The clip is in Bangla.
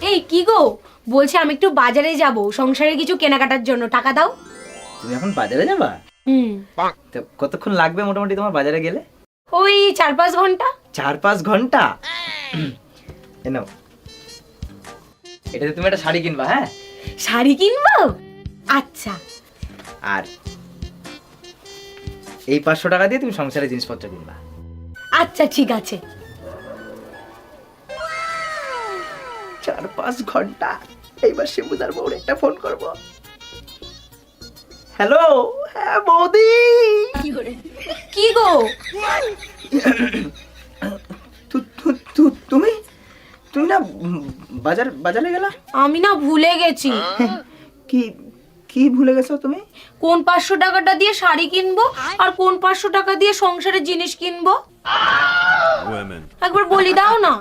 এই কি গো, বলছি আমি একটু বাজারে যাব সংসারের কিছু কেনাকাটার জন্য, টাকা দাও। তুমি এখন বাজারে যাবা? হুম। তো কতক্ষণ লাগবে মোটামুটি তোমার বাজারে গেলে? ওই 4-5 ঘন্টা। 4-5 ঘন্টা? এ নাও, এটাতে তুমি একটা শাড়ি কিনবা, হ্যাঁ? শাড়ি কিনবো? আচ্ছা। আর এই 500 টাকা দিয়ে তুমি সংসারের জিনিসপত্র কিনবা। আচ্ছা ঠিক আছে। 4-5 ঘন্টা। এইবার শিবুদার বউর একটা ফোন করব। হ্যালো, হ্যাঁ বৌদি। কি গো? তুমি তুমি না বাজারে গেলা? আমি না ভুলে গেছি। কি কি ভুলে গেছো তুমি? কোন 500 টাকাটা দিয়ে শাড়ি কিনবো আর কোন 500 টাকা দিয়ে সংসারের জিনিস কিনবো একবার বলি দাও না।